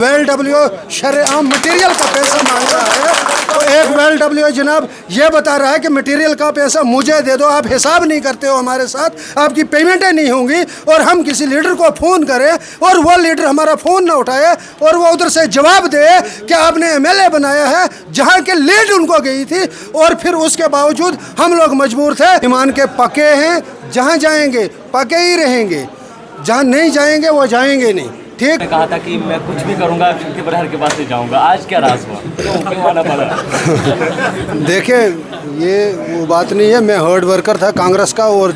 Well शरेआम material का पैसा मांग रहा है। तो एक वेल जनाब ये बता रहा है कि मटेरियल का पैसा मुझे दे दो, आप हिसाब नहीं करते हो हमारे साथ, आपकी पेमेंटें नहीं होंगी। और हम किसी लीडर को फ़ोन करें और वो लीडर हमारा फ़ोन ना उठाए और वो उधर से जवाब दे कि आपने एमएलए बनाया है, जहाँ के लीड उनको गई थी। और फिर उसके बावजूद हम लोग मजबूर थे। ईमान के पक्के हैं, जहाँ जाएंगे पक्के ही रहेंगे, जहाँ नहीं जाएंगे वो जाएंगे नहीं। ठीक, कहा था कि मैं कुछ भी करूंगा क्योंकि प्रहर के पास से जाऊंगा, आज क्या राज हुआ, क्यों आना पड़ा? देखिए ये वो बात नहीं है। मैं हार्ड वर्कर था कांग्रेस का और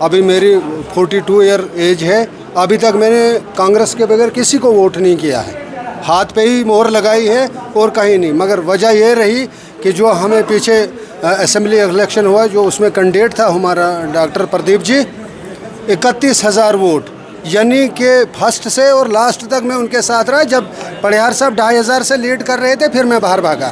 अभी मेरी 42 ईयर एज है। अभी तक मैंने कांग्रेस के बगैर किसी को वोट नहीं किया है, हाथ पे ही मोहर लगाई है और कहीं नहीं। मगर वजह ये रही कि जो हमें पीछे असेंबली इलेक्शन हुआ, जो उसमें कैंडिडेट था हमारा डॉक्टर प्रदीप जी, 31,000 वोट, यानी कि फर्स्ट से और लास्ट तक मैं उनके साथ रहा। जब पड़ियार साहब 2,500 से लीड कर रहे थे फिर मैं बाहर भागा,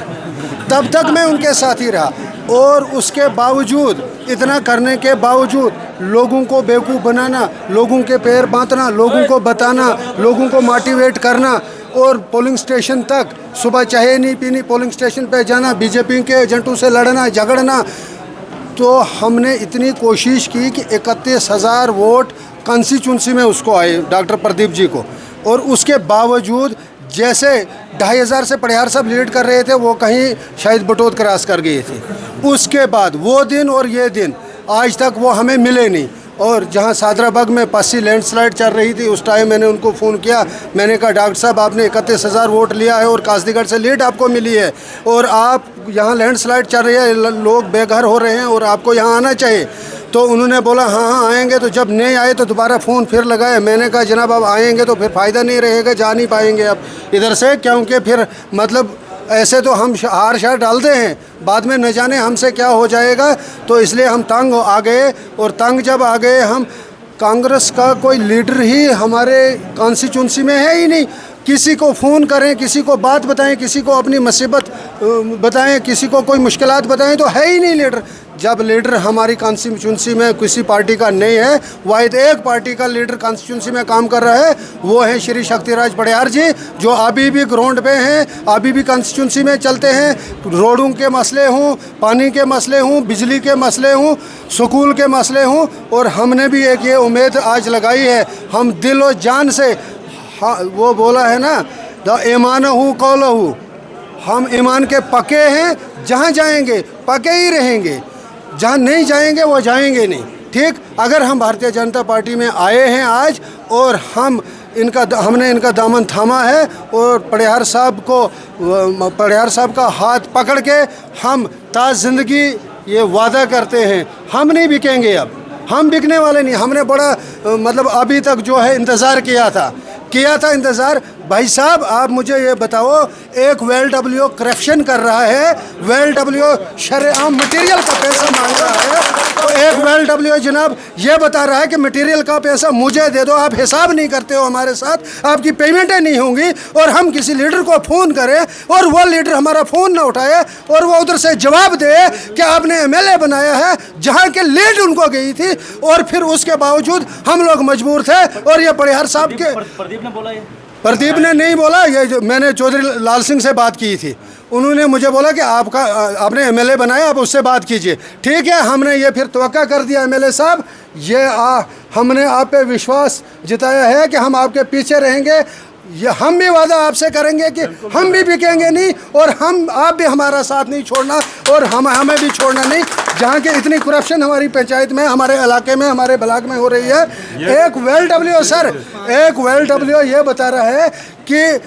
तब तक मैं उनके साथ ही रहा। और उसके बावजूद, इतना करने के बावजूद, लोगों को बेवकूफ़ बनाना, लोगों के पैर बांधना, लोगों को बताना, लोगों को मोटिवेट करना, और पोलिंग स्टेशन तक सुबह चाय नहीं पीनी, पोलिंग स्टेशन पे जाना, बीजेपी के एजेंटों से लड़ना झगड़ना। तो हमने इतनी कोशिश की कि 31,000 वोट कॉन्स्टिट्यूंसी में उसको आए डॉक्टर प्रदीप जी को। और उसके बावजूद जैसे 2,500 से पड़ियार साहब लीड कर रहे थे, वो कहीं शायद बटोत क्रॉस कर गए थे। उसके बाद वो दिन और ये दिन आज तक वो हमें मिले नहीं। और जहाँ सादराबाग में पस्सी लैंडस्लाइड चल रही थी, उस टाइम मैंने उनको फ़ोन किया। मैंने कहा डॉक्टर साहब आपने 31,000 वोट लिया है और कासदीगढ़ से लीड आपको मिली है, और आप यहाँ लैंडस्लाइड चल रही है, लोग बेघर हो रहे हैं और आपको यहाँ आना चाहिए। तो उन्होंने बोला हाँ आएंगे। तो जब नहीं आए तो दोबारा फ़ोन फिर लगाए। मैंने कहा जनाब अब आएंगे तो फिर फ़ायदा नहीं रहेगा, जा नहीं पाएंगे अब इधर से, क्योंकि फिर मतलब ऐसे तो हम हार शार डालते हैं, बाद में न जाने हमसे क्या हो जाएगा। तो इसलिए हम तंग आ गए। और तंग जब आ गए, हम कांग्रेस का कोई लीडर ही हमारे कॉन्स्टिट्यूंसी में है ही नहीं। किसी को फ़ोन करें, किसी को बात बताएं, किसी को अपनी मुसीबत बताएं, किसी को कोई मुश्किलात बताएं, तो है ही नहीं लीडर। जब लीडर हमारी कॉन्स्टिट्यूंसी में किसी पार्टी का नहीं है, वाहिद एक पार्टी का लीडर कॉन्स्टिट्यूंसी में काम कर रहा है, वो है श्री शक्तिराज पड़ियार जी, जो अभी भी ग्राउंड पे हैं, अभी भी कॉन्स्टिट्यूंसी में चलते हैं। रोडों के मसले हों, पानी के मसले हों, बिजली के मसले हों, स्कूल के मसले हों। और हमने भी एक ये उम्मीद आज लगाई है, हम दिल और जान से, हाँ वो बोला है ना, द ईमान हूँ कौल हूँ, हम ईमान के पक्के हैं, जहाँ जाएंगे पक्के ही रहेंगे, जहाँ नहीं जाएंगे वो जाएंगे नहीं। ठीक, अगर हम भारतीय जनता पार्टी में आए हैं आज और हमने इनका दामन थामा है और पड़ियार साहब का हाथ पकड़ के हम ताज़ ज़िंदगी ये वादा करते हैं, हम नहीं बिकेंगे। अब हम बिकने वाले नहीं। हमने बड़ा मतलब अभी तक जो है इंतज़ार किया था इंतज़ार। भाई साहब आप मुझे ये बताओ, एक वेल करप्शन कर रहा है, वेल शरेआम मटेरियल का पैसा मांग रहा है। तो एक वेल जनाब ये बता रहा है कि मटेरियल का पैसा मुझे दे दो, आप हिसाब नहीं करते हो हमारे साथ, आपकी पेमेंटें नहीं होंगी। और हम किसी लीडर को फ़ोन करें और वो लीडर हमारा फ़ोन ना उठाए और वो उधर से जवाब दे कि आपने एमएलए बनाया है, जहाँ के लीड उनको गई थी। और फिर उसके बावजूद हम लोग मजबूर थे। और ये पड़ियार साहब के प्रदीप ने बोला, ये प्रदीप ने नहीं बोला, ये जो मैंने चौधरी लाल सिंह से बात की थी, उन्होंने मुझे बोला कि आपने एमएलए बनाया, आप उससे बात कीजिए। ठीक है, हमने ये फिर तवक्का कर दिया एमएलए साहब, ये हमने आप पे विश्वास जताया है कि हम आपके पीछे रहेंगे। ये हम भी वादा आपसे करेंगे कि हम भी बिकेंगे नहीं, और आप भी हमारा साथ नहीं छोड़ना और हमें भी छोड़ना नहीं। जहाँ के इतनी करप्शन हमारी पंचायत में, हमारे इलाके में, हमारे ब्लॉक में हो रही है। एक वेल ये बता रहा है कि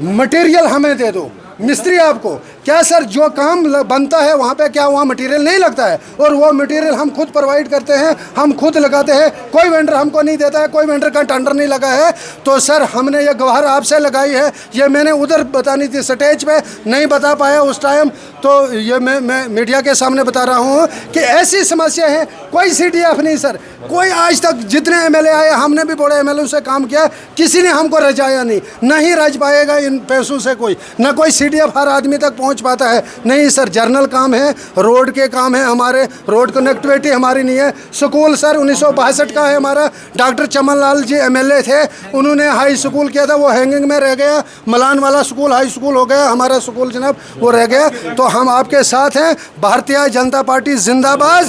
मटेरियल हमें दे दो, मिस्त्री आपको क्या सर, जो काम बनता है वहाँ पे क्या वहाँ मटेरियल नहीं लगता है? और वो मटेरियल हम खुद प्रोवाइड करते हैं, हम खुद लगाते हैं, कोई वेंडर हमको नहीं देता है, कोई वेंडर का टेंडर नहीं लगा है। तो सर हमने ये गुहार आपसे लगाई है, ये मैंने उधर बतानी थी स्टेज पे, नहीं बता पाया उस टाइम। तो ये मैं मीडिया के सामने बता रहा हूँ कि ऐसी समस्या है। कोई CDF नहीं सर, कोई आज तक जितने एमएलए आए, हमने भी बड़े एमएलए से काम किया, किसी ने हमको रजाया नहीं रज पाएगा इन पैसों से कोई, ना कोई CDF हर आदमी तक पहुँच कुछ पता है? नहीं सर, जर्नल काम है, रोड के काम है, हमारे रोड कनेक्टिविटी हमारी नहीं है। स्कूल सर 1962 का है हमारा, डॉक्टर चमन लाल जी एमएलए थे, उन्होंने हाई स्कूल किया था, वो हैंगिंग में रह गया। मलान वाला स्कूल हाई स्कूल हो गया, हमारा स्कूल जनाब वो रह गया। तो हम आपके साथ हैं। भारतीय जनता पार्टी जिंदाबाद,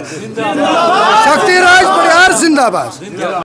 शक्तिराज परिवार जिंदाबाद।